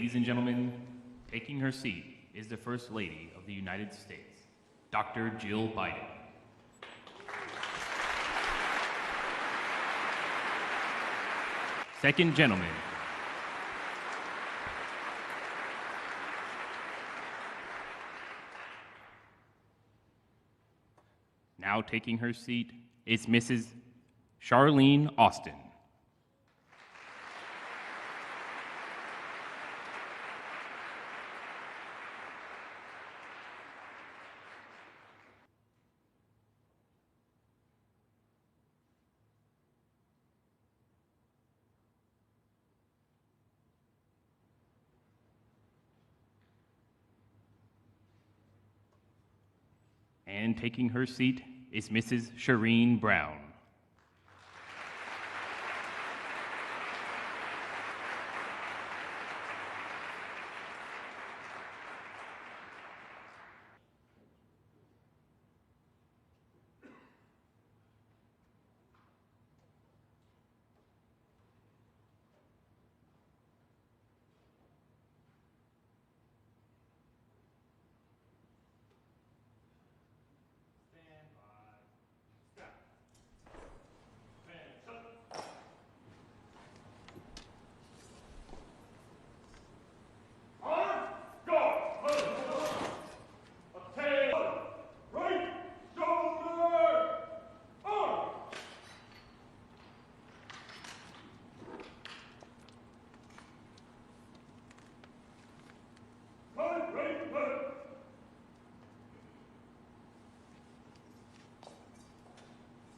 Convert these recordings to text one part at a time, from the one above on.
Ladies and gentlemen, taking her seat is the First Lady of the United States, Dr. Jill Biden. Second gentleman, now taking her seat is Mrs. Charlene Austin. And taking her seat is Mrs. Shireen Brown.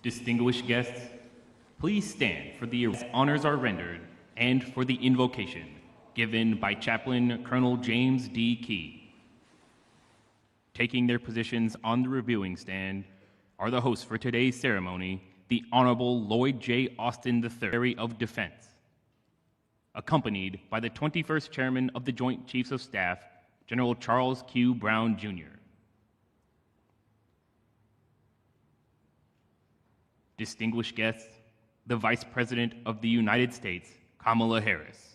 Distinguished guests, please stand for the honors are rendered and for the invocation given by Chaplain Colonel James D. Key. Taking their positions on the reviewing stand are the hosts for today's ceremony, the Honorable Lloyd J. Austin III, Secretary of Defense, accompanied by the 21st Chairman of the Joint Chiefs of Staff, General Charles Q. Brown, Jr. Distinguished guests, the Vice President of the United States, Kamala Harris.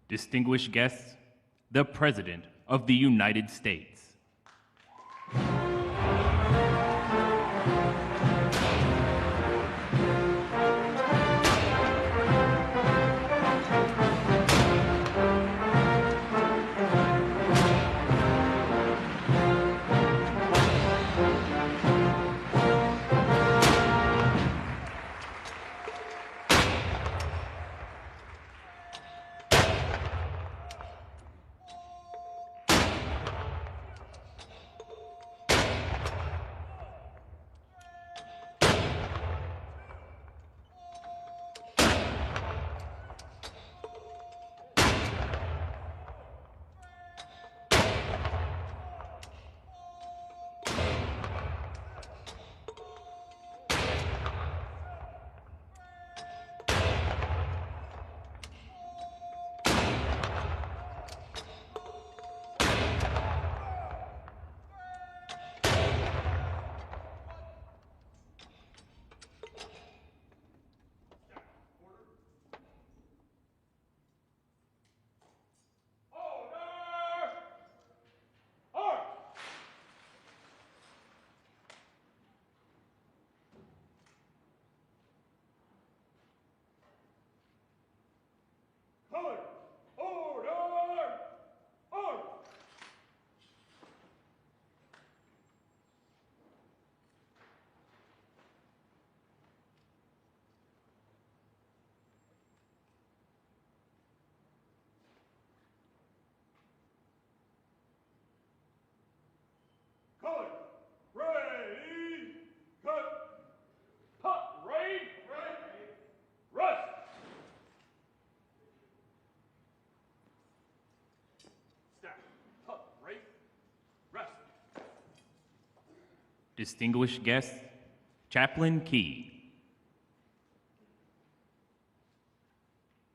Distinguished guests, the President of the United States. distinguished guests, Chaplain Key.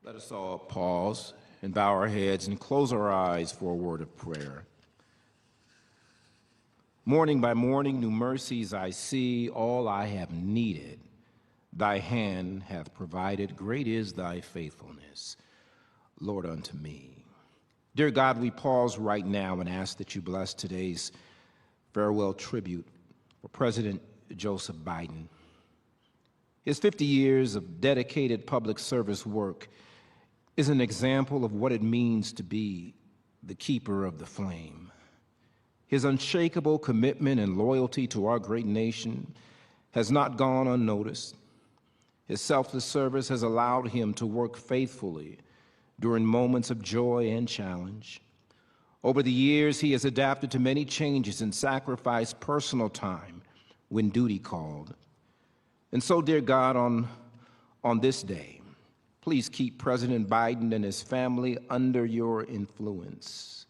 Let us all pause and bow our heads and close our eyes for a word of prayer. Morning by morning, new mercies I see, all I have needed. Thy hand hath provided, great is thy faithfulness, Lord, unto me. Dear God, we pause right now and ask that you bless today's farewell tribute for President Joseph Biden. His 50 years of dedicated public service work is an example of what it means to be the keeper of the flame. His unshakable commitment and loyalty to our great nation has not gone unnoticed. His selfless service has allowed him to work faithfully during moments of joy and challenge. Over the years, he has adapted to many changes and sacrificed personal time when duty called. And so, dear God, on this day, please keep President Biden and his family under your influence.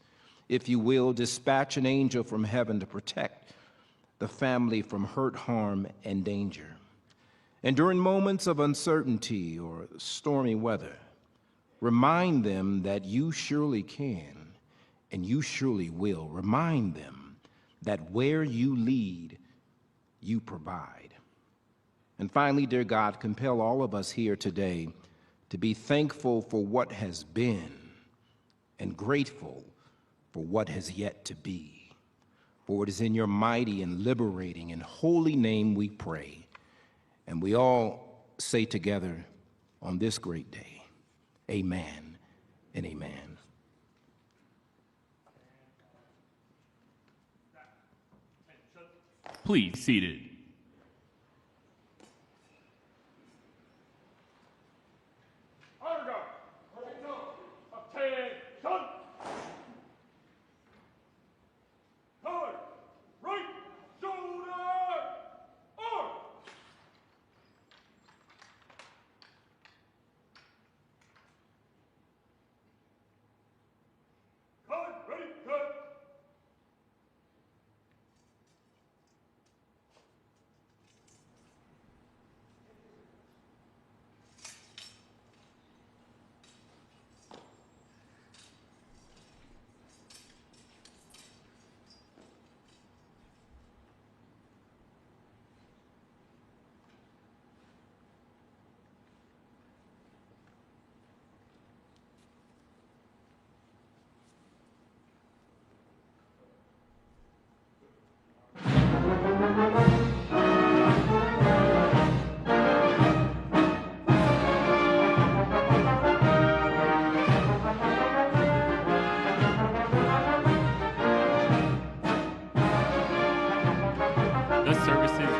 If you will, dispatch an angel from heaven to protect the family from hurt, harm, and danger. And during moments of uncertainty or stormy weather, remind them that you surely can and you surely will. Remind them that where you lead, you provide. And finally, dear God, compel all of us here today to be thankful for what has been and grateful for what has yet to be. For it is in your mighty and liberating and holy name we pray. And we all say together on this great day, amen and amen. Please be seated.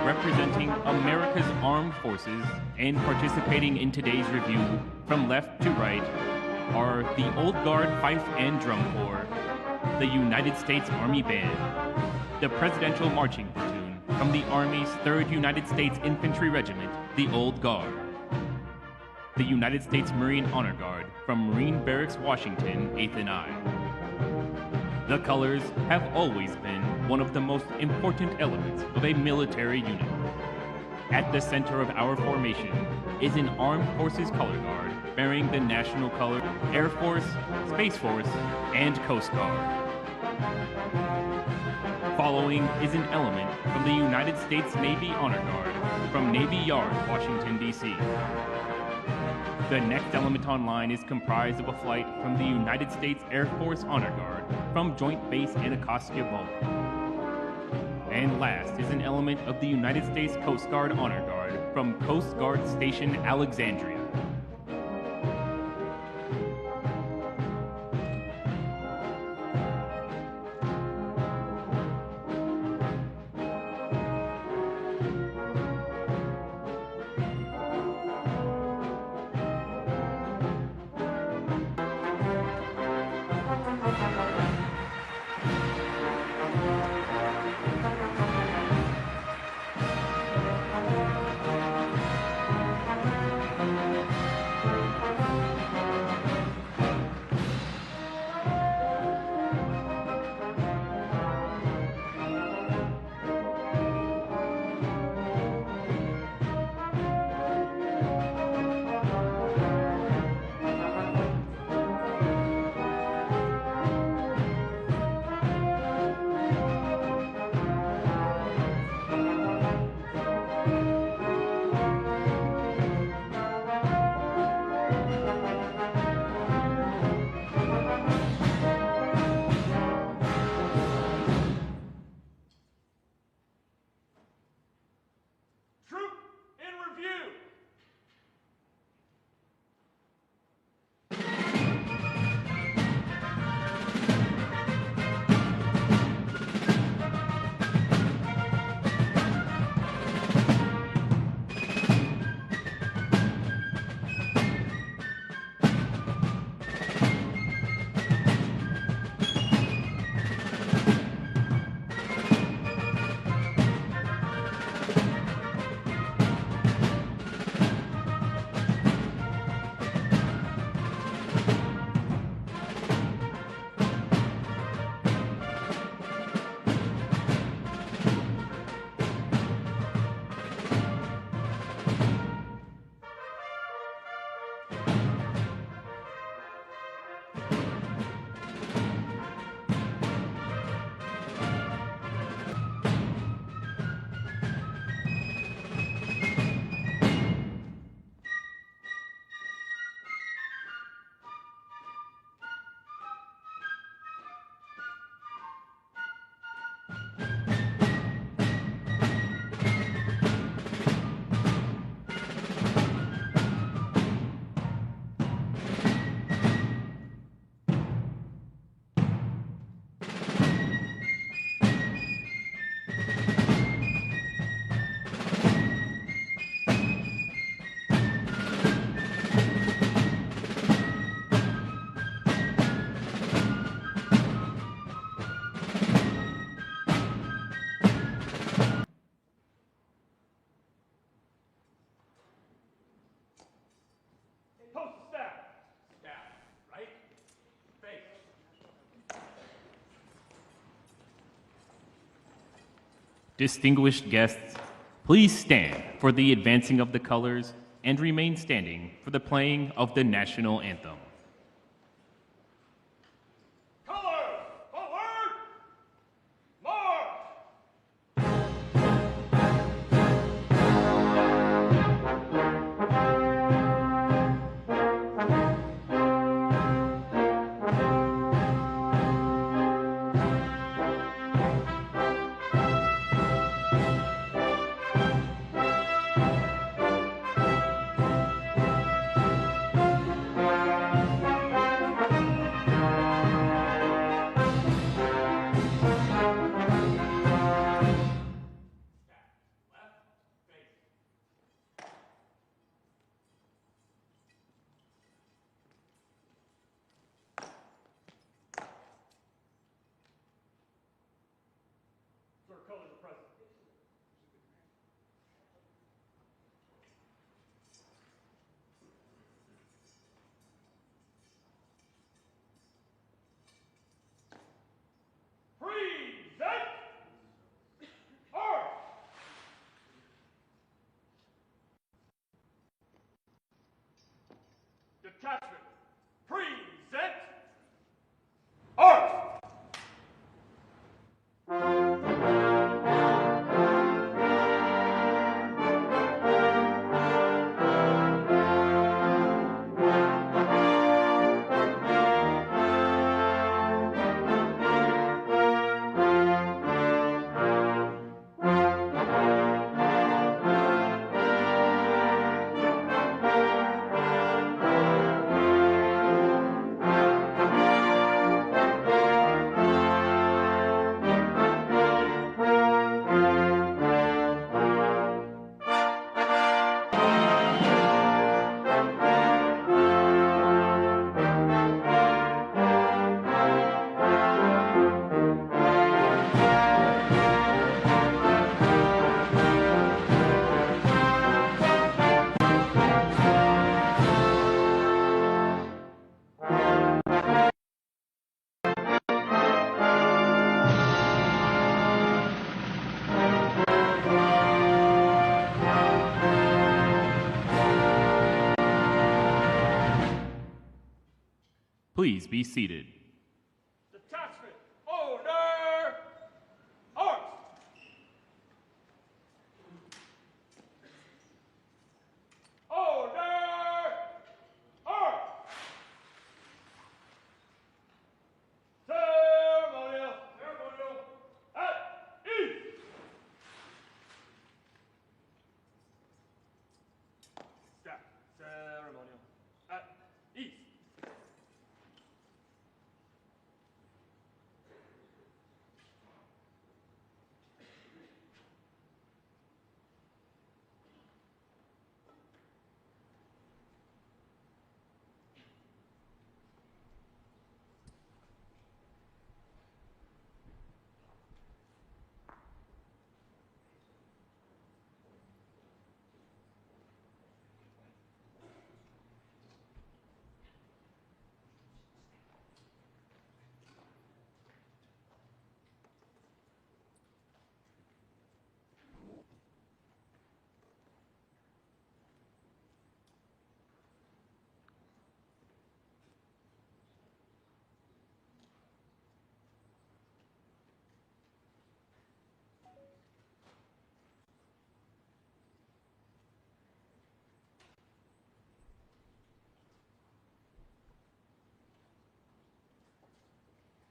Representing America's Armed Forces and participating in today's review from left to right are the Old Guard Fife and Drum Corps, the United States Army Band, the Presidential Marching Platoon from the Army's 3rd United States Infantry Regiment, the Old Guard, the United States Marine Honor Guard from Marine Barracks, Washington, 8th and I. The colors have always been one of the most important elements of a military unit. At the center of our formation is an Armed Forces Color Guard bearing the national color, Air Force, Space Force, and Coast Guard. Following is an element from the United States Navy Honor Guard from Navy Yard, Washington, D.C. The next element on line is comprised of a flight from the United States Air Force Honor Guard from Joint Base Anacostia Bowling. And last is an element of the United States Coast Guard Honor Guard from Coast Guard Station Alexandria. Distinguished guests, please stand for the advancing of the colors and remain standing for the playing of the national anthem. Colors, forward, march! Sir, colors are present. Present! Arms! Detachment! Present! Arms! Please be seated. Detachment! Order! Arms! Order! Arms! Ceremonial! Ceremonial! At ease! Staff. Ceremonial. At ease.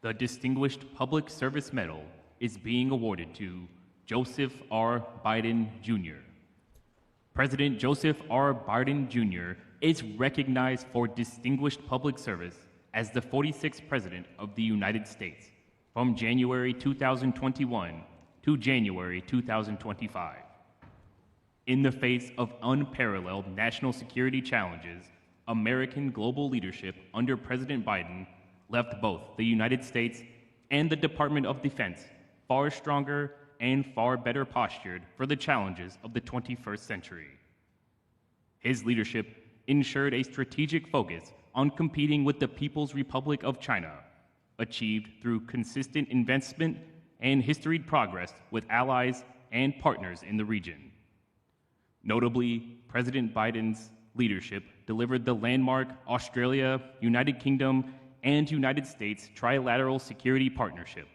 The Distinguished Public Service Medal is being awarded to Joseph R. Biden, Jr. President Joseph R. Biden, Jr. is recognized for distinguished public service as the 46th President of the United States from January 2021 to January 2025. In the face of unparalleled national security challenges, American global leadership under President Biden left both the United States and the Department of Defense far stronger and far better postured for the challenges of the 21st century. His leadership ensured a strategic focus on competing with the People's Republic of China, achieved through consistent investment and historied progress with allies and partners in the region. Notably, President Biden's leadership delivered the landmark Australia, United Kingdom, and United States Trilateral Security Partnership,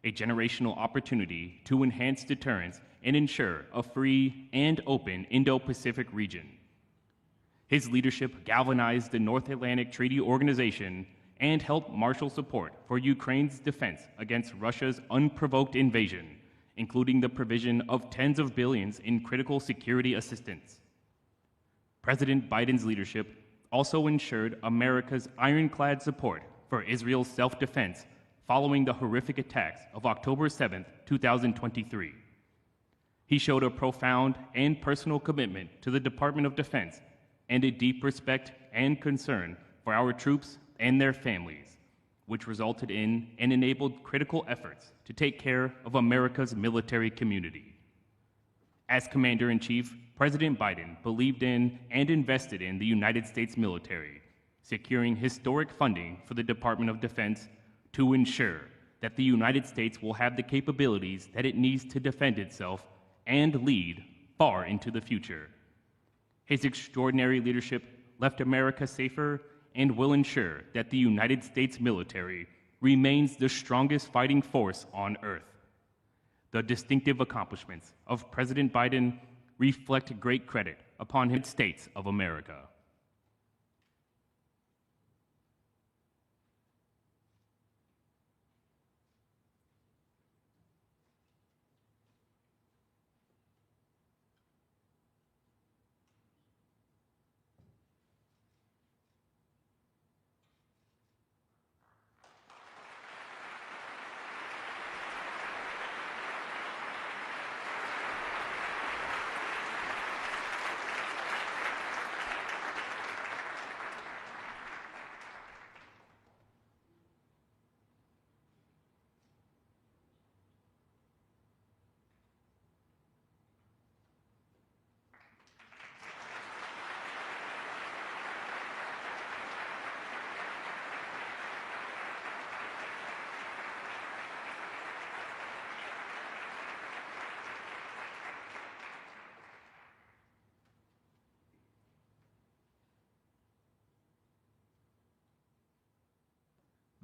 a generational opportunity to enhance deterrence and ensure a free and open Indo-Pacific region. His leadership galvanized the North Atlantic Treaty Organization and helped marshal support for Ukraine's defense against Russia's unprovoked invasion, including the provision of tens of billions in critical security assistance. President Biden's leadership also ensured America's ironclad support for Israel's self-defense following the horrific attacks of October 7, 2023. He showed a profound and personal commitment to the Department of Defense and a deep respect and concern for our troops and their families, which resulted in and enabled critical efforts to take care of America's military community. As Commander-in-Chief, President Biden believed in and invested in the United States military, securing historic funding for the Department of Defense to ensure that the United States will have the capabilities that it needs to defend itself and lead far into the future. His extraordinary leadership left America safer and will ensure that the United States military remains the strongest fighting force on Earth. The distinctive accomplishments of President Biden reflect great credit upon the United States of America.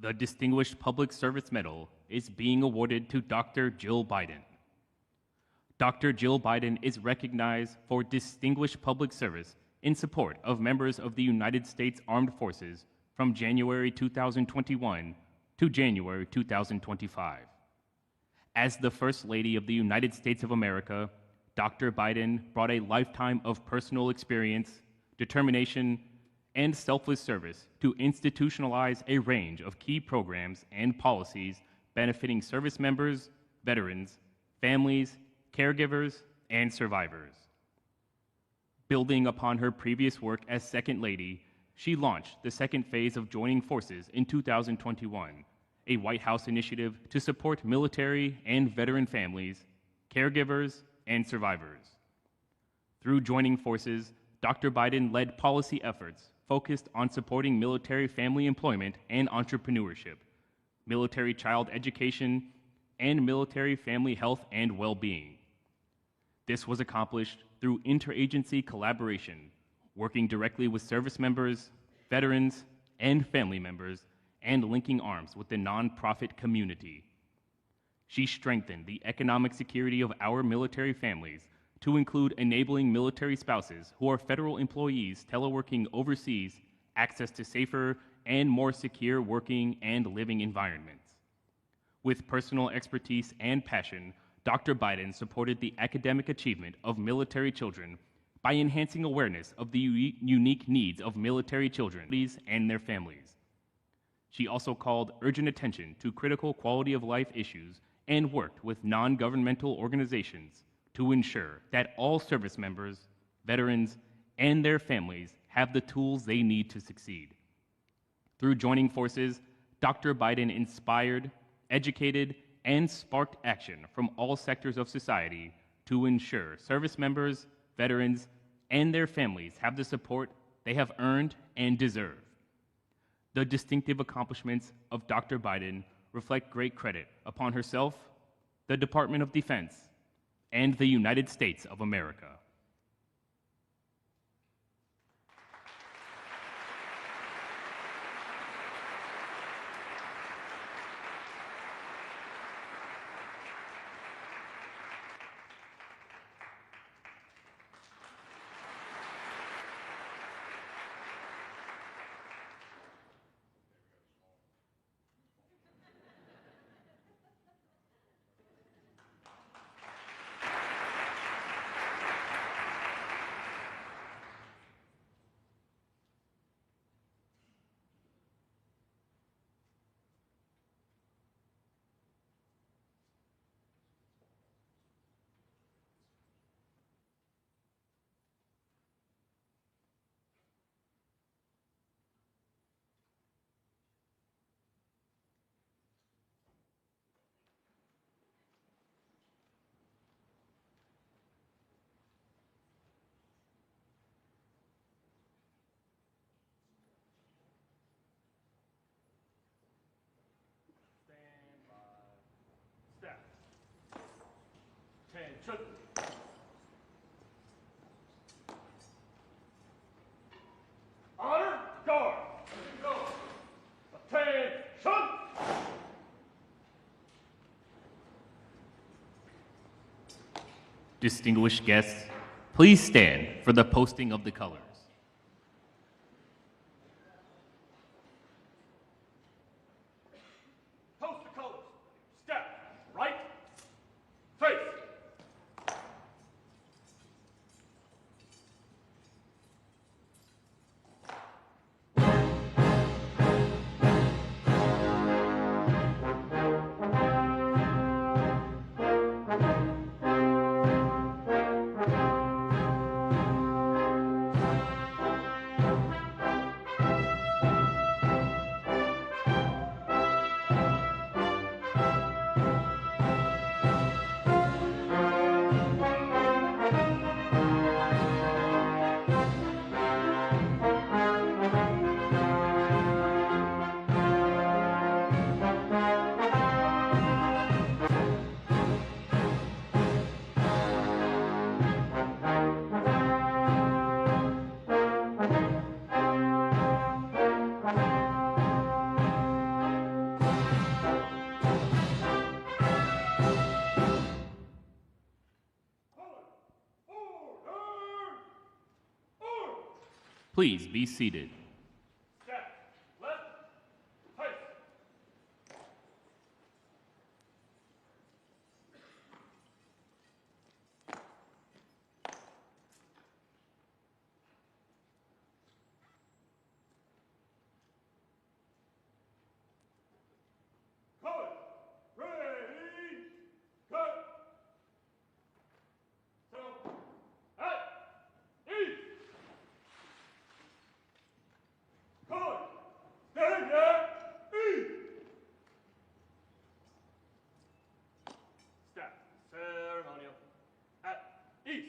The Distinguished Public Service Medal is being awarded to Dr. Jill Biden. Dr. Jill Biden is recognized for distinguished public service in support of members of the United States Armed Forces from January 2021 to January 2025. As the First Lady of the United States of America, Dr. Biden brought a lifetime of personal experience, determination, and selfless service to institutionalize a range of key programs and policies benefiting service members, veterans, families, caregivers, and survivors. Building upon her previous work as Second Lady, she launched the second phase of Joining Forces in 2021, a White House initiative to support military and veteran families, caregivers, and survivors. Through Joining Forces, Dr. Biden led policy efforts focused on supporting military family employment and entrepreneurship, military child education, and military family health and well-being. This was accomplished through interagency collaboration, working directly with service members, veterans, and family members, and linking arms with the nonprofit community. She strengthened the economic security of our military families to include enabling military spouses who are federal employees teleworking overseas access to safer and more secure working and living environments. With personal expertise and passion, Dr. Biden supported the academic achievement of military children by enhancing awareness of the unique needs of military children and their families. She also called urgent attention to critical quality of life issues and worked with non-governmental organizations to ensure that all service members, veterans, and their families have the tools they need to succeed. Through Joining Forces, Dr. Biden inspired, educated, and sparked action from all sectors of society to ensure service members, veterans, and their families have the support they have earned and deserve. The distinctive accomplishments of Dr. Biden reflect great credit upon herself, the Department of Defense, and the United States of America. Stand by. Step. Attention. Honor, guard. Go. Attention. Distinguished guests, please stand for the posting of the colors. Post the colors. Step. Right. Face. Please be seated. Step. Left. Face. Colors. Ready. Cut. So, at east. Colors. Stand at east. Step. Ceremonial. At east.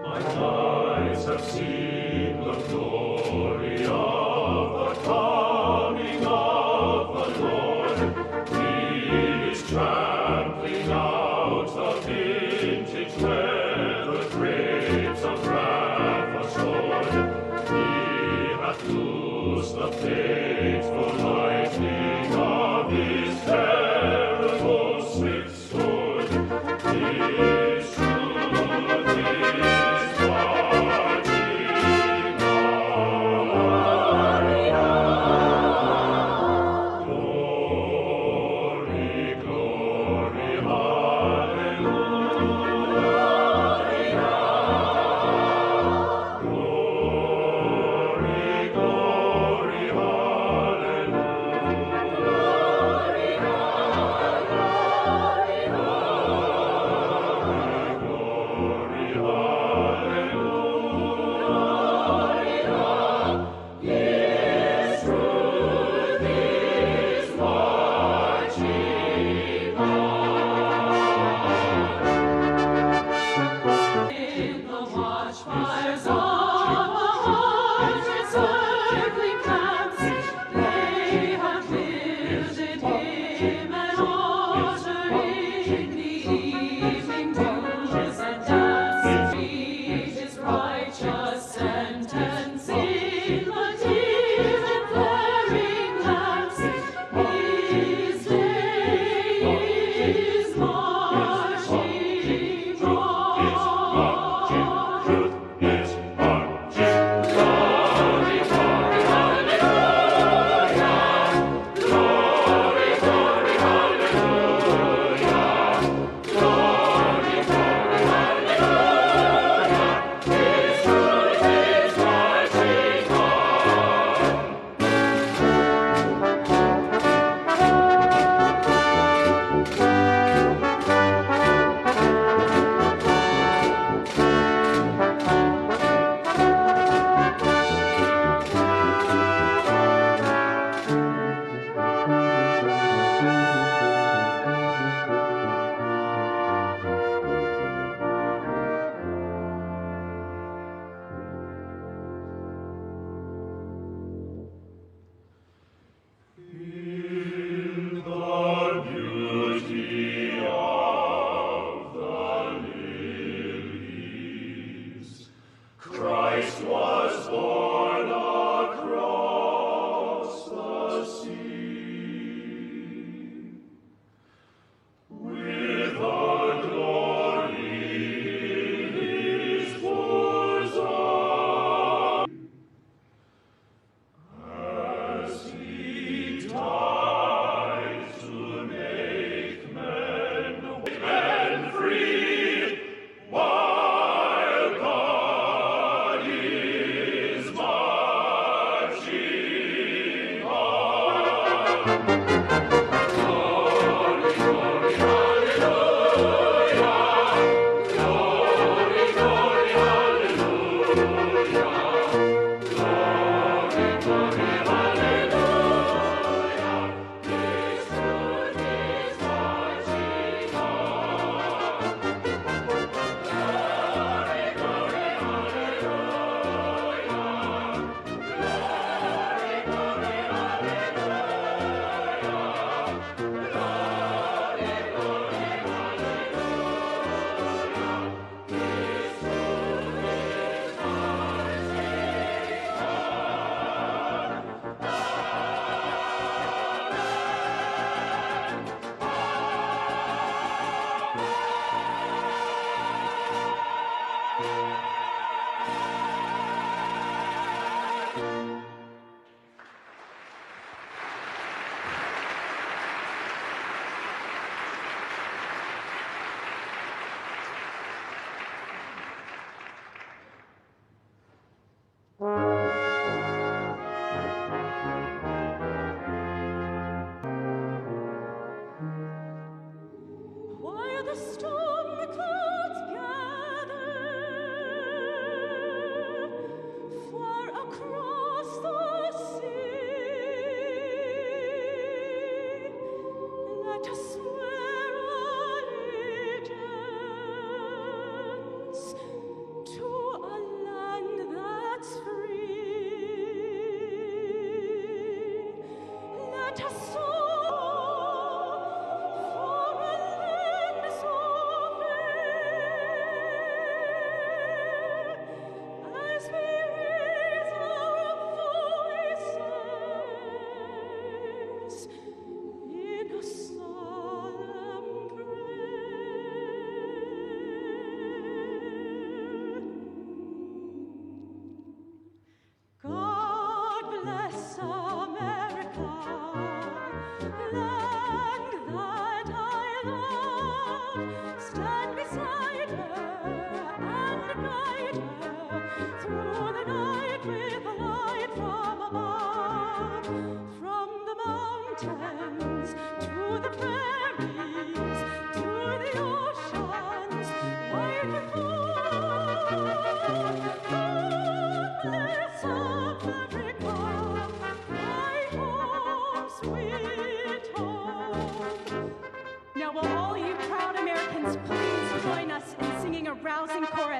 My eyes have seen the glory of the coming of the Lord. He is trampling out the vintage where the grapes of wrath are stored. He hath loosed the faithful lightning of his terrible swift sword. His truth is marching on. Glory, glory, hallelujah. Glory, glory, hallelujah. Watchfires of 100 circling camps, they have visited him and uttering the evening dews and dance. Read his righteous sentence in the dim and flaring lamps. His day is marching on. Truth is marching. Glory, glory, hallelujah. Glory, glory, hallelujah. Glory, glory, hallelujah. His truth is marching on.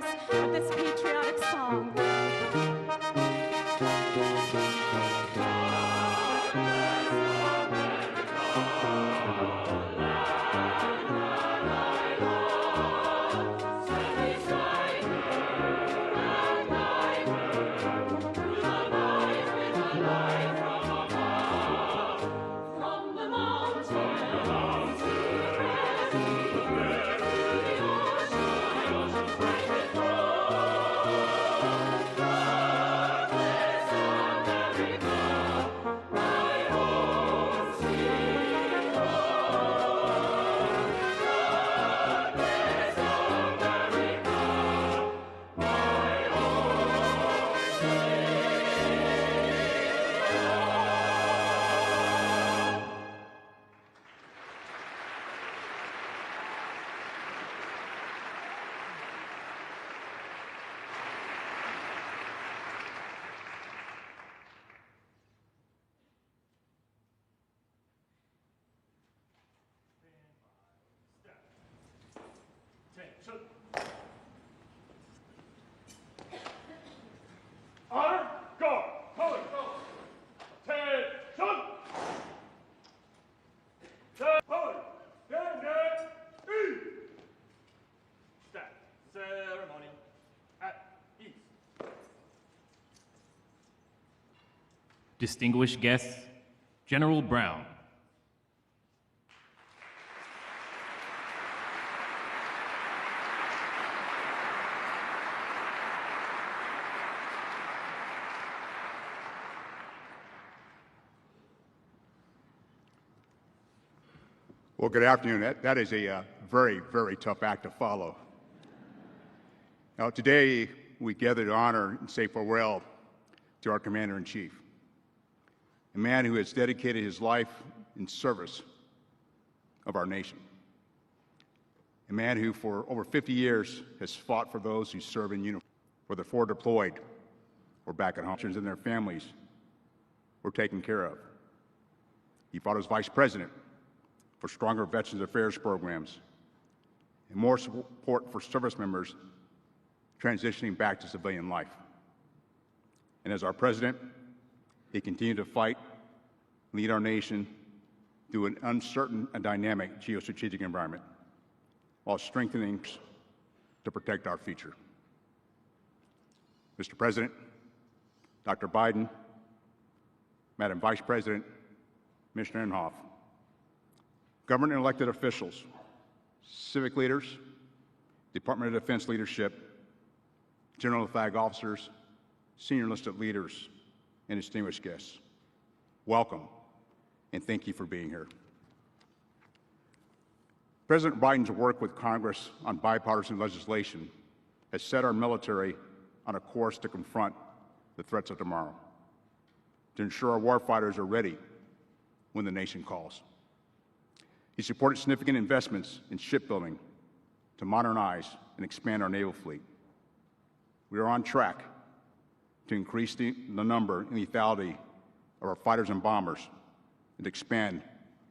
chorus of this patriotic song. Attention. Honor, guard, color. Attention. Color. Stand at ease. Staff ceremony at ease. Distinguished guests, General Brown. Well, good afternoon. That is a very, very tough act to follow. Now, today we gather to honor and say farewell to our Commander-in-Chief, a man who has dedicated his life in service of our nation, a man who for over 50 years has fought for those who serve in uniform, whether forward deployed or back at home, and their families were taken care of. He fought as Vice President for stronger Veterans Affairs programs and more support for service members transitioning back to civilian life. And as our President, he continued to fight, lead our nation through an uncertain and dynamic geostrategic environment while strengthening to protect our future. Mr. President, Dr. Biden, Madam Vice President, Commissioner Inhofe, government and elected officials, civic leaders, Department of Defense leadership, General Flag officers, senior enlisted leaders, and distinguished guests. Welcome, and thank you for being here. President Biden's work with Congress on bipartisan legislation has set our military on a course to confront the threats of tomorrow, to ensure our warfighters are ready when the nation calls. He supported significant investments in shipbuilding to modernize and expand our naval fleet. We are on track to increase the number and lethality of our fighters and bombers and expand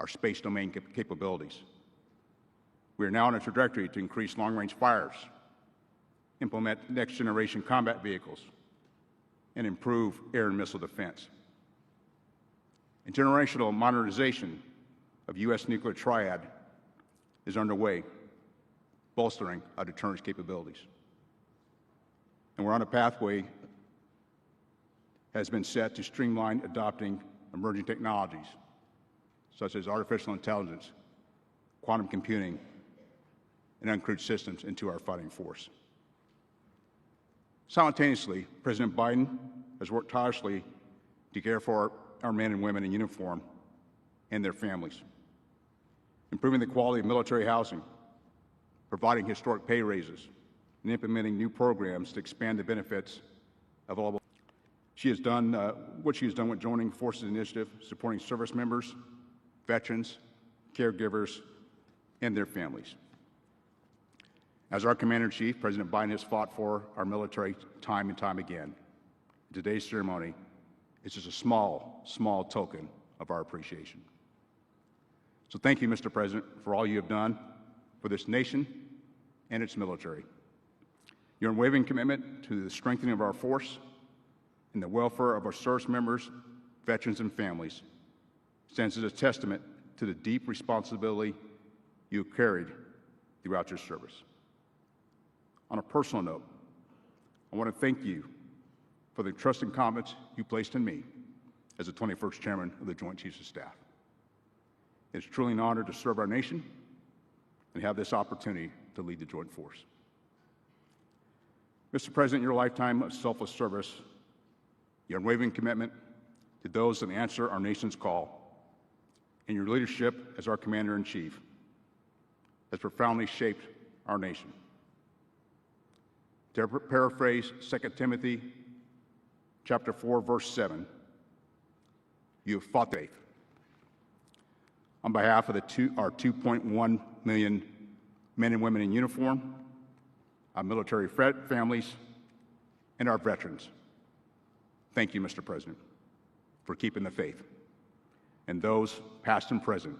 our space domain capabilities. We are now on a trajectory to increase long-range fires, implement next-generation combat vehicles, and improve air and missile defense. And generational modernization of U.S. nuclear triad is underway, bolstering our deterrence capabilities. And we're on a pathway has been set to streamline adopting emerging technologies such as artificial intelligence, quantum computing, and uncrewed systems into our fighting force. Simultaneously, President Biden has worked tirelessly to care for our men and women in uniform and their families, improving the quality of military housing, providing historic pay raises, and implementing new programs to expand the benefits of all. She has done what she has done with Joining Forces Initiative, supporting service members, veterans, caregivers, and their families. As our Commander-in-Chief, President Biden has fought for our military time and time again. Today's ceremony is just a small, small token of our appreciation. So thank you, Mr. President, for all you have done for this nation and its military. Your unwavering commitment to the strengthening of our force and the welfare of our service members, veterans, and families stands as a testament to the deep responsibility you have carried throughout your service. On a personal note, I want to thank you for the trust and confidence you placed in me as the 21st Chairman of the Joint Chiefs of Staff. It's truly an honor to serve our nation and have this opportunity to lead the Joint Force. Mr. President, your lifetime of selfless service, your unwavering commitment to those that answer our nation's call, and your leadership as our Commander-in-Chief has profoundly shaped our nation. To paraphrase 2 Timothy chapter 4, verse 7, you have fought faith. On behalf of our 2.1 million men and women in uniform, our military families, and our veterans, thank you, Mr. President, for keeping the faith, and those past and present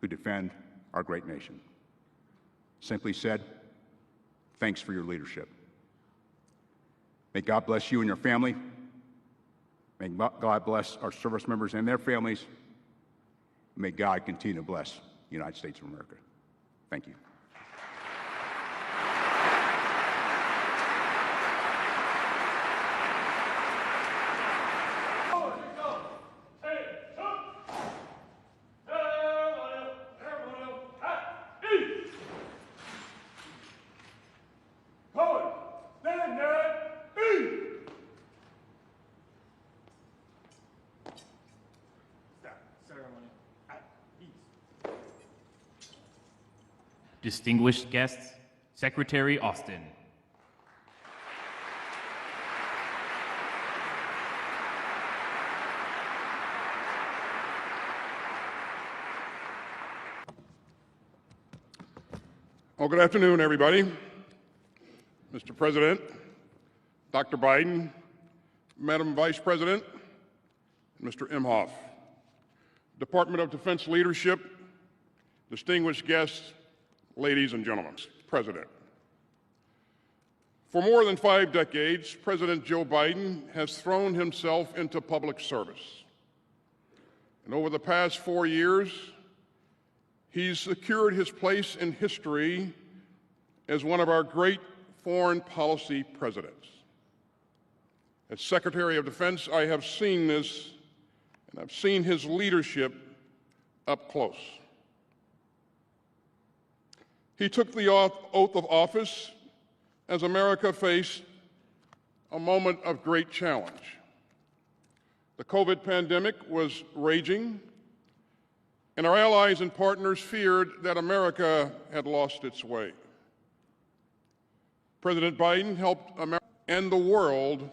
who defend our great nation. Simply said, thanks for your leadership. May God bless you and your family. May God bless our service members and their families. May God continue to bless the United States of America. Thank you. Distinguished guests, Secretary Austin. Well, good afternoon, everybody. Mr. President, Dr. Biden, Madam Vice President, and Mr. Imhoff, Department of Defense leadership, distinguished guests, ladies and gentlemen, President. For more than 5 decades, President Joe Biden has thrown himself into public service. And over the past 4 years, he's secured his place in history as one of our great foreign policy presidents. As Secretary of Defense, I have seen this, and I've seen his leadership up close. He took the oath of office as America faced a moment of great challenge. The COVID pandemic was raging, and our allies and partners feared that America had lost its way. President Biden helped America and the world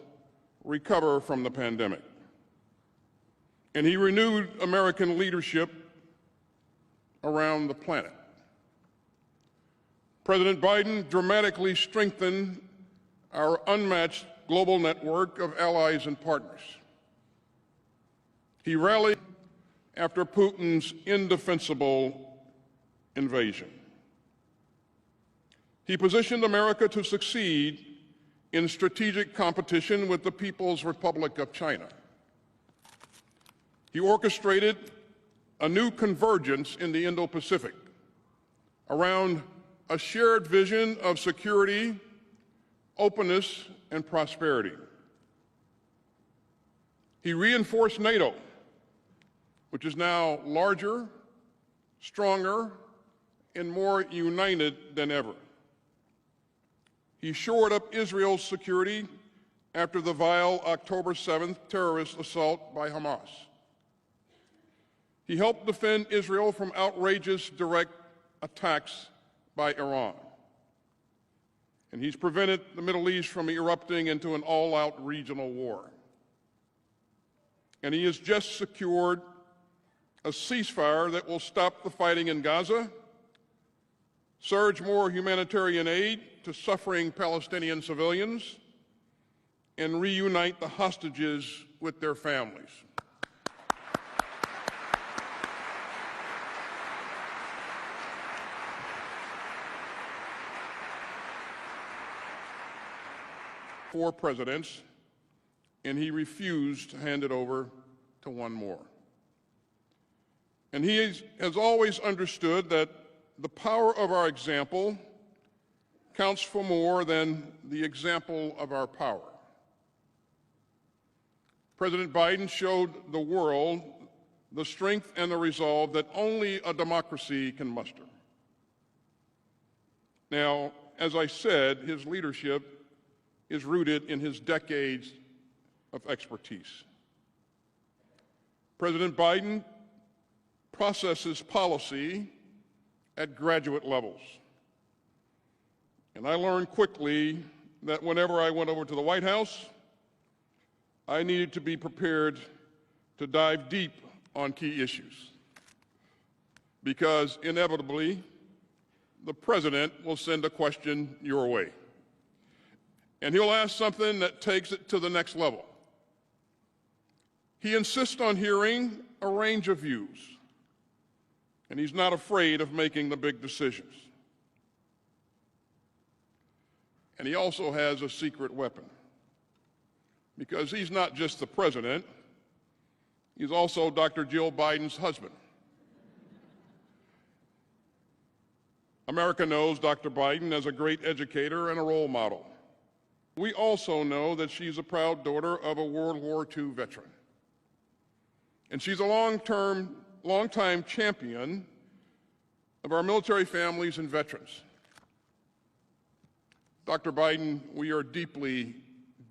recover from the pandemic. And he renewed American leadership around the planet. President Biden dramatically strengthened our unmatched global network of allies and partners. He rallied after Putin's indefensible invasion. He positioned America to succeed in strategic competition with the People's Republic of China. He orchestrated a new convergence in the Indo-Pacific around a shared vision of security, openness, and prosperity. He reinforced NATO, which is now larger, stronger, and more united than ever. He shored up Israel's security after the vile October 7th terrorist assault by Hamas. He helped defend Israel from outrageous direct attacks by Iran. And he's prevented the Middle East from erupting into an all-out regional war. And he has just secured a ceasefire that will stop the fighting in Gaza, surge more humanitarian aid to suffering Palestinian civilians, and reunite the hostages with their families. 4 presidents, and he refused to hand it over to one more. And he has always understood that the power of our example counts for more than the example of our power. President Biden showed the world the strength and the resolve that only a democracy can muster. Now, as I said, his leadership is rooted in his decades of expertise. President Biden processes policy at graduate levels. And I learned quickly that whenever I went over to the White House, I needed to be prepared to dive deep on key issues, because inevitably, the president will send a question your way. And he'll ask something that takes it to the next level. He insists on hearing a range of views, and he's not afraid of making the big decisions. And he also has a secret weapon, because he's not just the president, he's also Dr. Jill Biden's husband. America knows Dr. Biden as a great educator and a role model. We also know that she's a proud daughter of a World War II veteran. And she's a long-time champion of our military families and veterans. Dr. Biden, we are deeply,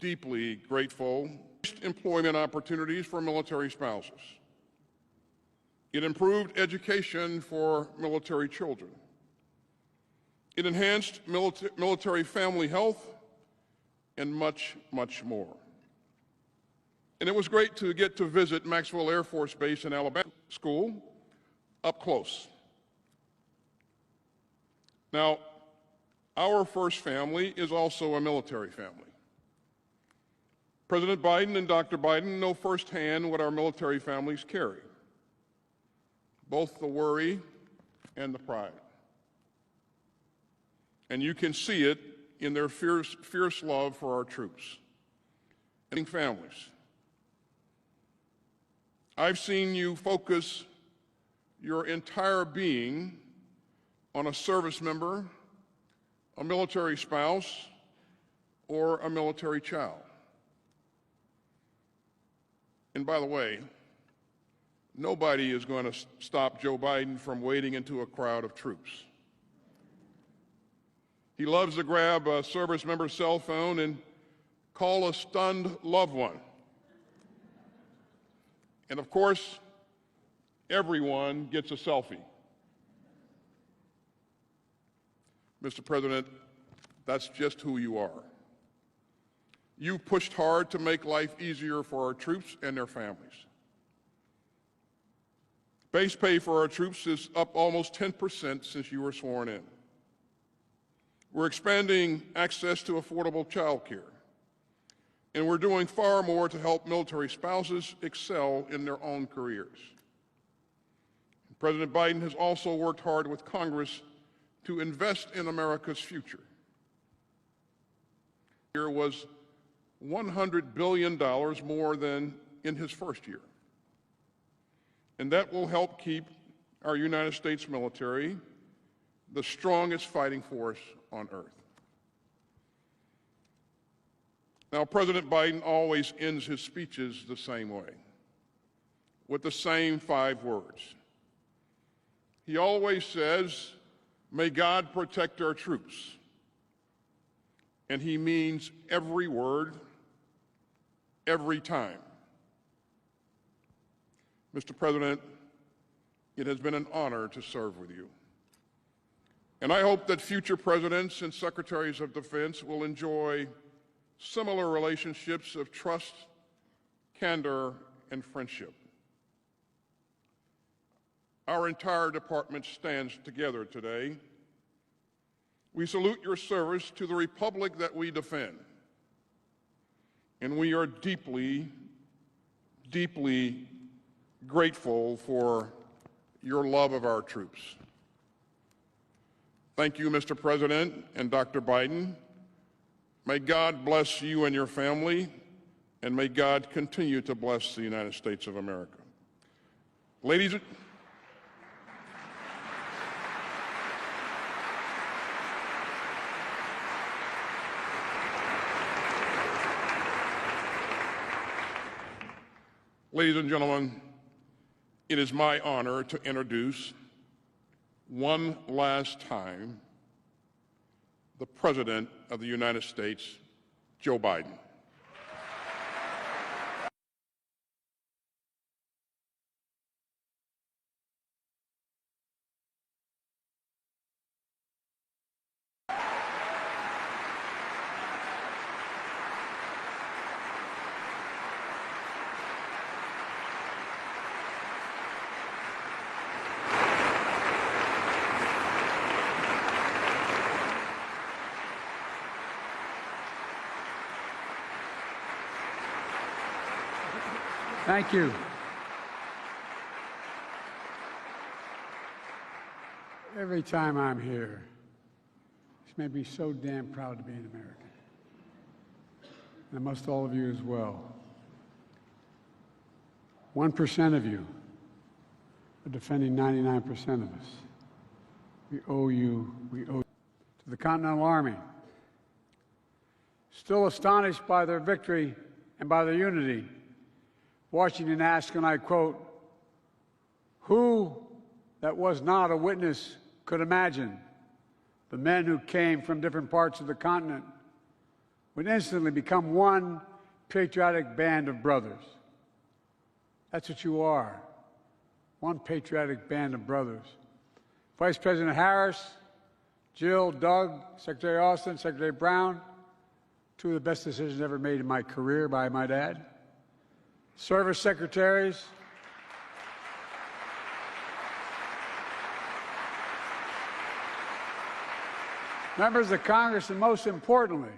deeply grateful for employment opportunities for military spouses. It improved education for military children. It enhanced military family health, and much, much more. And it was great to get to visit Maxwell Air Force Base in Alabama School up close. Now, our first family is also a military family. President Biden and Dr. Biden know firsthand what our military families carry, both the worry and the pride. And you can see it in their fierce love for our troops and families. I've seen you focus your entire being on a service member, a military spouse, or a military child. And by the way, nobody is going to stop Joe Biden from wading into a crowd of troops. He loves to grab a service member's cell phone and call a stunned loved one. And of course, everyone gets a selfie. Mr. President, that's just who you are. You've pushed hard to make life easier for our troops and their families. Base pay for our troops is up almost 10% since you were sworn in. We're expanding access to affordable child care. And we're doing far more to help military spouses excel in their own careers. President Biden has also worked hard with Congress to invest in America's future. Here was $100 billion more than in his first year. And that will help keep our United States military the strongest fighting force on earth. Now, President Biden always ends his speeches the same way, with the same 5 words. He always says, "May God protect our troops." And he means every word, every time. Mr. President, it has been an honor to serve with you. And I hope that future presidents and secretaries of defense will enjoy similar relationships of trust, candor, and friendship. Our entire department stands together today. We salute your service to the republic that we defend. And we are deeply, deeply grateful for your love of our troops. Thank you, Mr. President and Dr. Biden, May God bless you and your family, and may God continue to bless the United States of America. Ladies and gentlemen, it is my honor to introduce one last time the President of the United States, Joe Biden. Thank you. Every time I'm here, it's made me so damn proud to be an American. And most all of you as well. 1% of you are defending 99% of us. We owe you to the Continental Army. Still astonished by their victory and by their unity, Washington asked, and I quote, "Who that was not a witness could imagine the men who came from different parts of the continent would instantly become one patriotic band of brothers?" That's what you are, one patriotic band of brothers. Vice President Harris, Jill, Doug, Secretary Austin, Secretary Brown, two of the best decisions ever made in my career, I might add. Service secretaries, members of Congress, and most importantly,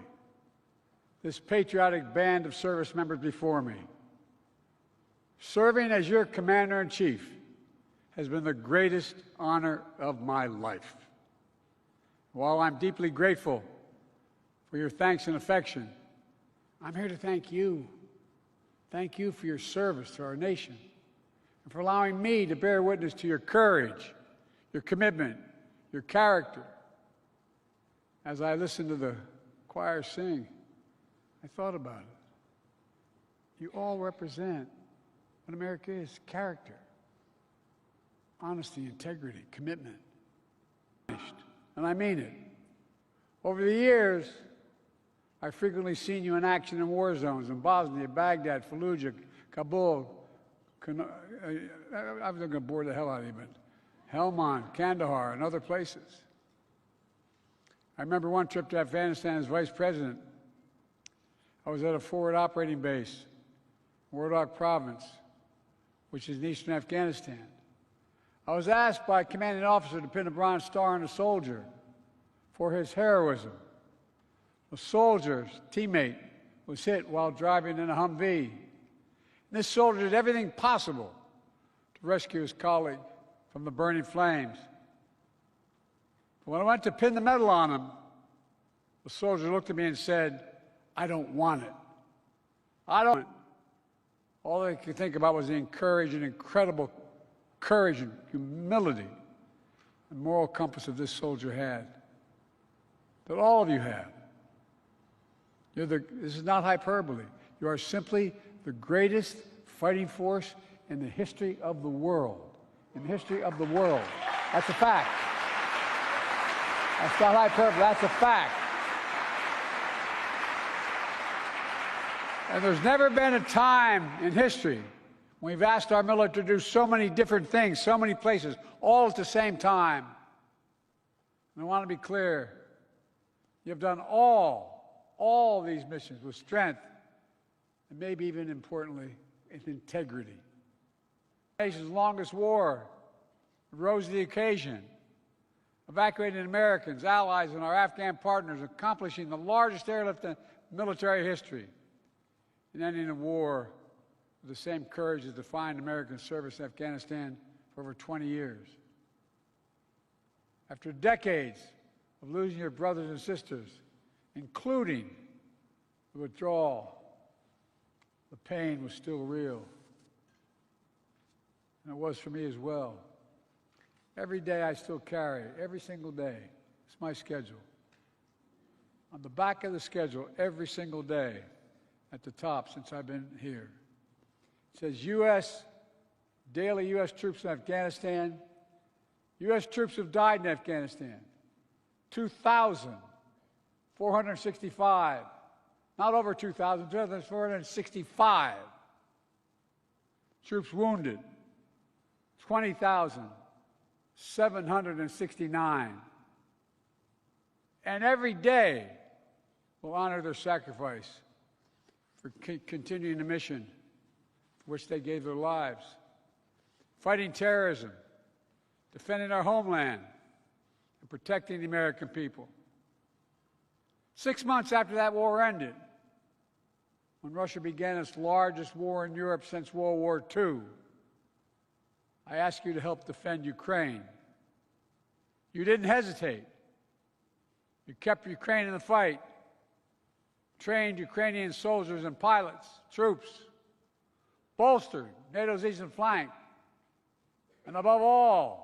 this patriotic band of service members before me. Serving as your commander-in-chief has been the greatest honor of my life. While I'm deeply grateful for your thanks and affection, I'm here to thank you. Thank you for your service to our nation and for allowing me to bear witness to your courage, your commitment, your character. As I listened to the choir sing, I thought about it. You all represent what America is: character, honesty, integrity, commitment. And I mean it. Over the years, I've frequently seen you in action in war zones in Bosnia, Baghdad, Fallujah, Kabul. I was going to bore the hell out of you, but Helmand, Kandahar, and other places. I remember one trip to Afghanistan as vice president. I was at a forward operating base, Wardak Province, which is in eastern Afghanistan. I was asked by a commanding officer to pin a Bronze Star on a soldier for his heroism. A soldier's teammate was hit while driving in a Humvee. And this soldier did everything possible to rescue his colleague from the burning flames. But when I went to pin the medal on him, the soldier looked at me and said, "I don't want it. I don't want it." All I could think about was the incredible courage and humility and moral compass that this soldier had, that all of you have. This is not hyperbole. You are simply the greatest fighting force in the history of the world. In the history of the world. That's a fact. That's not hyperbole. That's a fact. And there's never been a time in history when we've asked our military to do so many different things, so many places, all at the same time. And I want to be clear. You've done all these missions with strength, and maybe even importantly, with integrity. The nation's longest war rose to the occasion, evacuating Americans, allies, and our Afghan partners, accomplishing the largest airlift in military history, and ending a war with the same courage that defined American service in Afghanistan for over 20 years. After decades of losing your brothers and sisters, including the withdrawal, the pain was still real. And it was for me as well. Every day I still carry it, every single day. It's my schedule. On the back of the schedule, every single day, at the top since I've been here, it says daily U.S. troops in Afghanistan. U.S. troops have died in Afghanistan. 2,465. Not over 2,000, 2,465. Troops wounded. 20,769. And every day will honor their sacrifice for continuing the mission for which they gave their lives. Fighting terrorism, defending our homeland, and protecting the American people. 6 months after that war ended, when Russia began its largest war in Europe since World War II, I asked you to help defend Ukraine. You didn't hesitate. You kept Ukraine in the fight, trained Ukrainian soldiers and pilots, troops, bolstered NATO's eastern flank, and above all,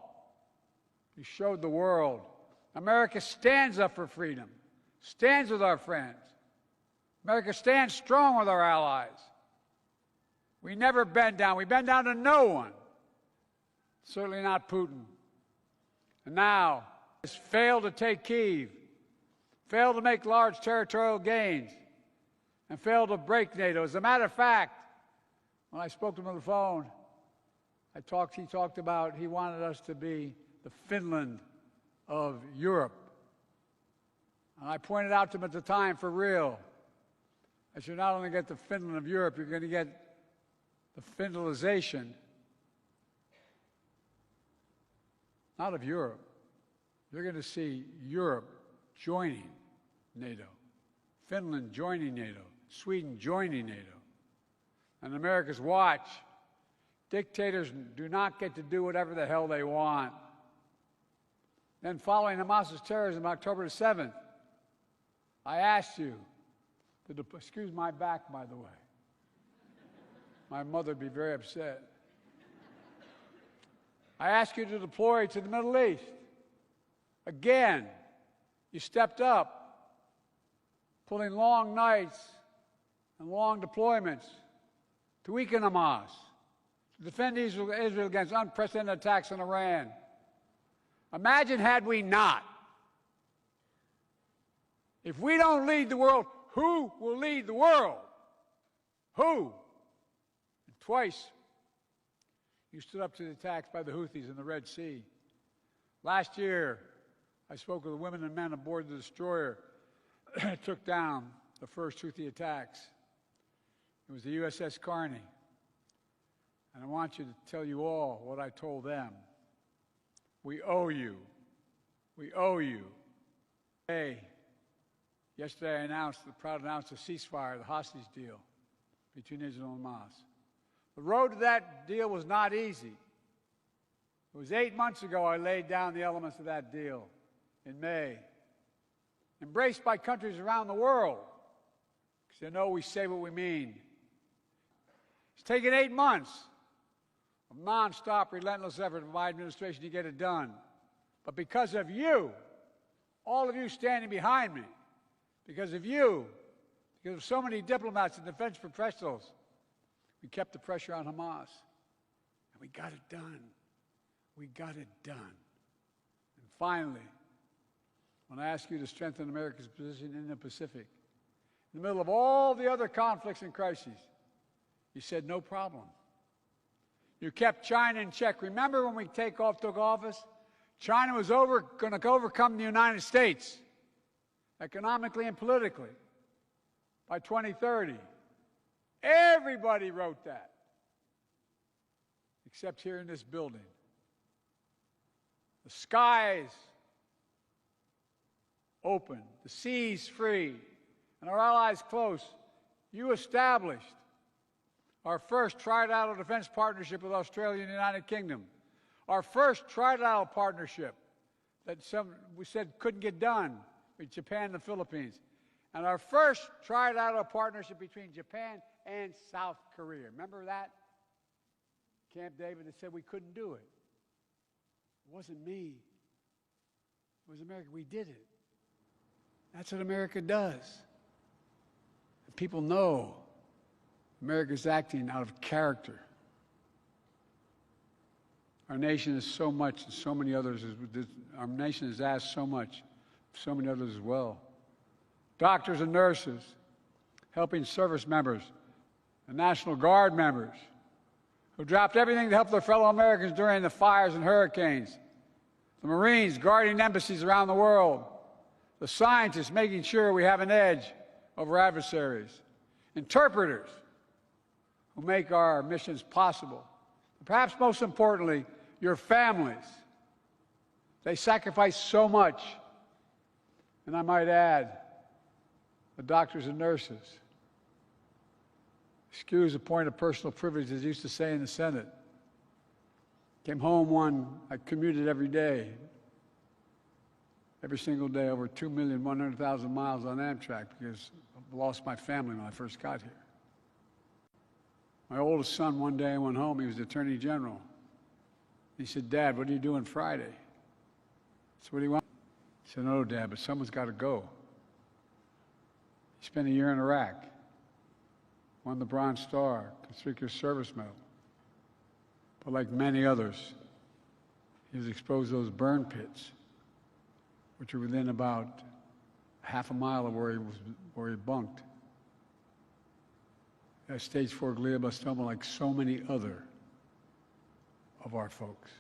you showed the world America stands up for freedom, stands with our friends. America stands strong with our allies. We never bend down. We bend down to no one. Certainly not Putin. And now, has failed to take Kyiv, failed to make large territorial gains, and failed to break NATO. As a matter of fact, when I spoke to him on the phone, he talked about he wanted us to be the Finland of Europe. And I pointed out to him at the time, for real, that you're not only get the Finland of Europe, you're going to get the Finlandization, not of Europe. You're going to see Europe joining NATO, Finland joining NATO, Sweden joining NATO. And America's watch, dictators do not get to do whatever the hell they want. Then following Hamas's terrorism on October the 7th, I asked you to, excuse my back, by the way. My mother would be very upset. I asked you to deploy to the Middle East. Again, you stepped up, pulling long nights and long deployments to weaken Hamas, to defend Israel against unprecedented attacks on Iran. Imagine had we not. If we don't lead the world, who will lead the world? Who? And twice, you stood up to the attacks by the Houthis in the Red Sea. Last year, I spoke with the women and men aboard the destroyer that took down the first Houthi attacks. It was the USS Carney. And I want you to tell you all what I told them. We owe you. We owe you. Yesterday I announced, proud to announce a ceasefire, the hostage deal between Israel and Hamas. The road to that deal was not easy. It was 8 months ago I laid down the elements of that deal in May, embraced by countries around the world, because they know we say what we mean. It's taken 8 months of nonstop, relentless effort of my administration to get it done. But because of you, all of you standing behind me, because of you, because of so many diplomats and defense professionals, we kept the pressure on Hamas. And we got it done. We got it done. And finally, when I ask you to strengthen America's position in the Pacific, in the middle of all the other conflicts and crises, you said no problem. You kept China in check. Remember when we took office? China was going to overcome the United States, economically and politically, by 2030. Everybody wrote that, except here in this building. The skies open, the seas free, and our allies close. You established our first trilateral defense partnership with Australia and the United Kingdom. Our first trilateral partnership that we said couldn't get done with Japan and the Philippines. and our first trilateral partnership between Japan and South Korea. Remember that? Camp David that said we couldn't do it. It wasn't me. It was America. We did it. That's what America does. And people know America's acting out of character. Our nation is so much, and so many others. Our nation has asked so much, so many others as well. Doctors and nurses, helping service members, and National Guard members who dropped everything to help their fellow Americans during the fires and hurricanes. The Marines guarding embassies around the world. The scientists making sure we have an edge over adversaries. Interpreters who make our missions possible. Perhaps most importantly, your families. They sacrifice so much. And I might add, the doctors and nurses. Excuse a point of personal privilege, as I used to say in the Senate. Came home I commuted every day. Every single day, over 2,100,000 miles on Amtrak because I lost my family when I first got here. My oldest son, one day I went home, he was the Attorney General. He said, "Dad, what are you doing Friday?" I said, "What do you want?" He said, "No, Dad, but someone's got to go." He spent a year in Iraq, won the Bronze Star, Conspicuous Service Medal. But like many others, he was exposed to those burn pits, which were within about half a mile of where he bunked. He had stage 4 glioblastoma like so many other of our folks.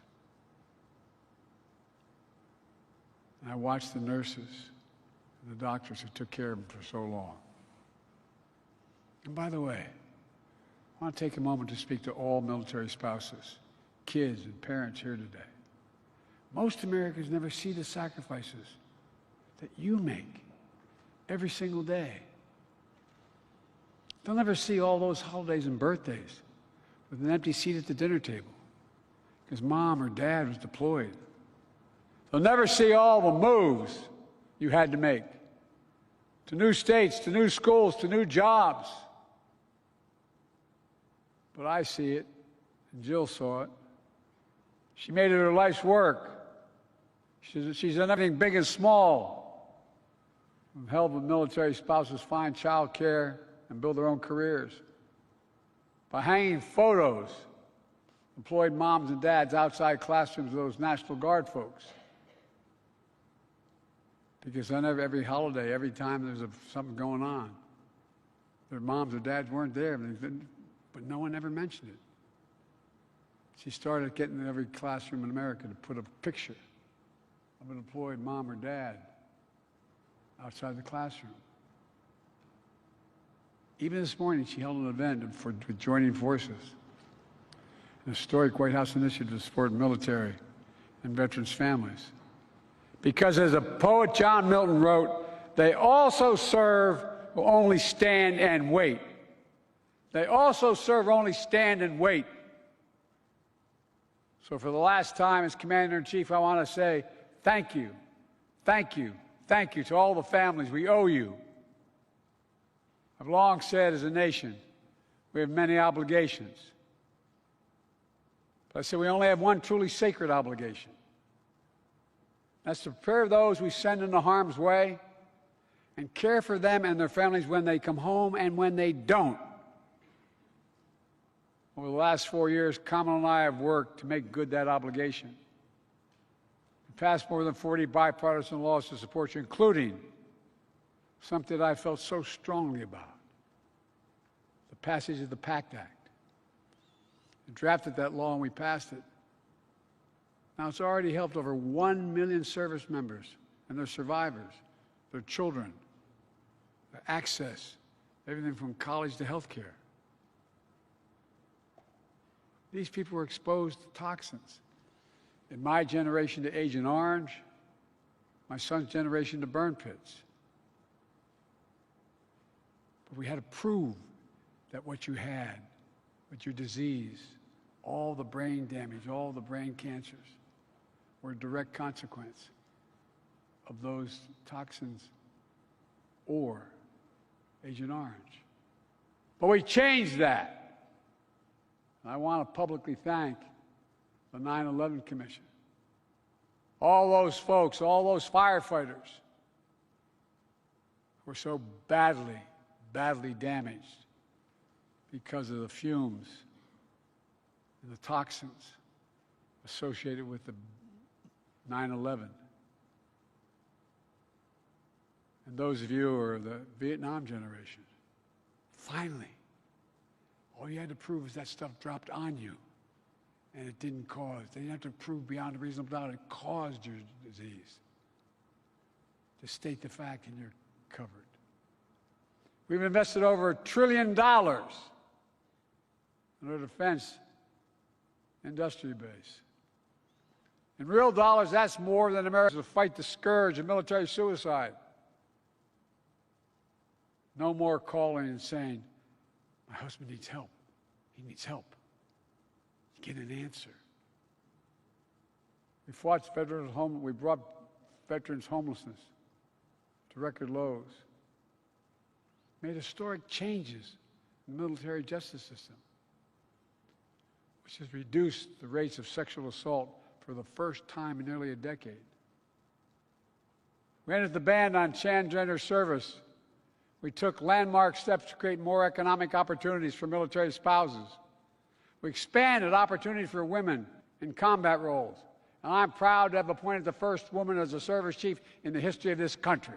And I watched the nurses and the doctors who took care of him for so long. And by the way, I want to take a moment to speak to all military spouses, kids, and parents here today. Most Americans never see the sacrifices that you make every single day. They'll never see all those holidays and birthdays with an empty seat at the dinner table because mom or dad was deployed. They'll never see all the moves you had to make to new states, to new schools, to new jobs. But I see it, and Jill saw it. She made it her life's work. She's done everything big and small. Help military spouses find child care and build their own careers. By hanging photos, employed moms and dads outside classrooms of those National Guard folks. Because on every holiday, every time there's something going on, their moms or dads weren't there, but no one ever mentioned it. She started getting in every classroom in America to put a picture of an employed mom or dad outside the classroom. Even this morning, she held an event for joining forces, an historic White House initiative to support military and veterans' families. Because as a poet John Milton wrote, they also serve who only stand and wait. They also serve only stand and wait. So for the last time as Commander-in-Chief, I want to say thank you, thank you, thank you to all the families. We owe you. I've long said as a nation, we have many obligations. But I say we only have one truly sacred obligation. That's to prepare those we send into harm's way and care for them and their families when they come home and when they don't. Over the last 4 years, Kamala and I have worked to make good that obligation. We passed more than 40 bipartisan laws to support you, including something that I felt so strongly about, the passage of the PACT Act. We drafted that law and we passed it. Now, it's already helped over 1 million service members and their survivors, their children, their access, everything from college to health care. These people were exposed to toxins. In my generation to Agent Orange, my son's generation to burn pits. But we had to prove that what you had, what your disease, all the brain damage, all the brain cancers, were a direct consequence of those toxins or Agent Orange. But we changed that. And I want to publicly thank the 9/11 Commission. All those folks, all those firefighters were so badly, badly damaged because of the fumes and the toxins associated with the 9/11. And those of you who are the Vietnam generation, finally, all you had to prove is that stuff dropped on you. And it didn't cause. They didn't have to prove beyond a reasonable doubt it caused your disease. Just state the fact and you're covered. We've invested over $1 trillion in our defense industry base. In real dollars, that's more than America to fight the scourge of military suicide. No more calling and saying, my husband needs help. He needs help. Get an answer. We fought veterans home. We brought veterans homelessness to record lows. Made historic changes in the military justice system, which has reduced the rates of sexual assault for the first time in nearly a decade. We ended the ban on transgender service. We took landmark steps to create more economic opportunities for military spouses. We expanded opportunities for women in combat roles. And I'm proud to have appointed the first woman as a service chief in the history of this country.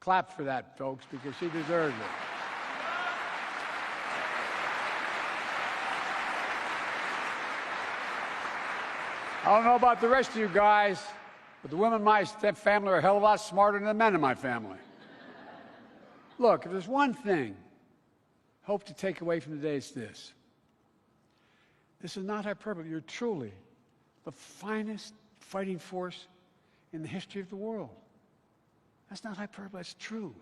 Clap for that, folks, because she deserves it. I don't know about the rest of you guys, but the women in my family are a hell of a lot smarter than the men in my family. Look, if there's one thing I hope to take away from today, it's this. This is not hyperbole. You're truly the finest fighting force in the history of the world. That's not hyperbole. That's true.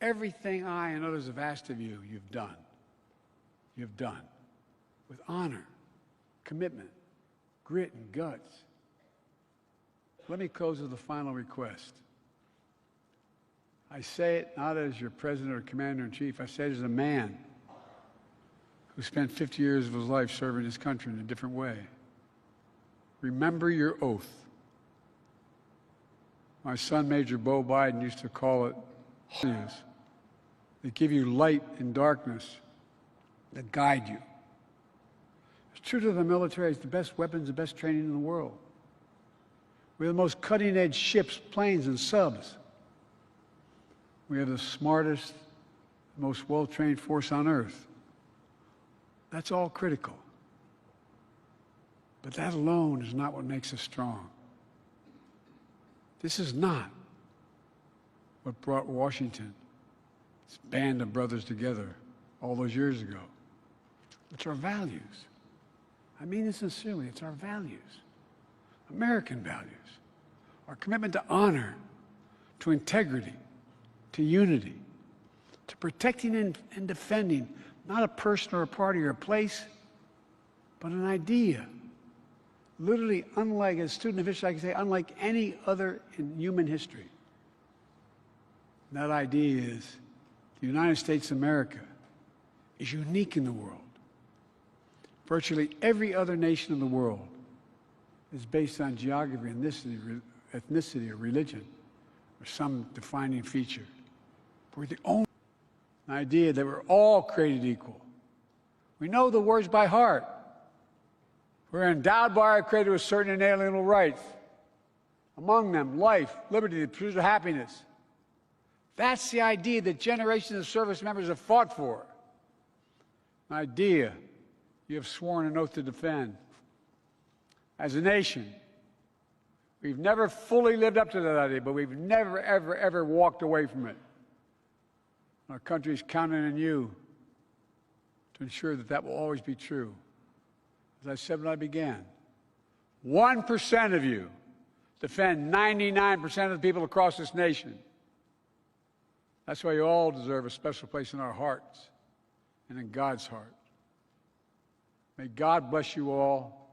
Everything I and others have asked of you, you've done. You've done. With honor, commitment, grit, and guts. Let me close with a final request. I say it not as your president or commander-in-chief. I say it as a man who spent 50 years of his life serving his country in a different way. Remember your oath. My son, Major Bo Biden, used to call it holiness. They give you light in darkness that guide you. It's true to the military. It's the best weapons, the best training in the world. We have the most cutting-edge ships, planes, and subs. We have the smartest, most well-trained force on earth. That's all critical. But that alone is not what makes us strong. This is not what brought Washington, this band of brothers together all those years ago. It's our values. I mean it sincerely. It's our values. American values. Our commitment to honor, to integrity, to unity, to protecting and defending not a person or a party or a place, but an idea. Literally unlike, as a student of history, I can say, unlike any other in human history. And that idea is the United States of America is unique in the world. Virtually every other nation in the world is based on geography, ethnicity, or religion, or some defining feature. We're the only idea that we're all created equal. We know the words by heart. We're endowed by our Creator with certain inalienable rights. Among them, life, liberty, the pursuit of happiness. That's the idea that generations of service members have fought for. An idea you have sworn an oath to defend. As a nation, we've never fully lived up to that idea, but we've never, ever, ever walked away from it. Our country is counting on you to ensure that that will always be true. As I said when I began, 1% of you defend 99% of the people across this nation. That's why you all deserve a special place in our hearts and in God's heart. May God bless you all,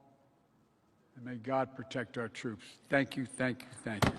and may God protect our troops. Thank you, thank you, thank you.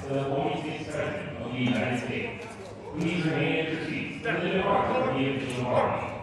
the 46th President of the United States. Please remain at your seats for the departure of the official army.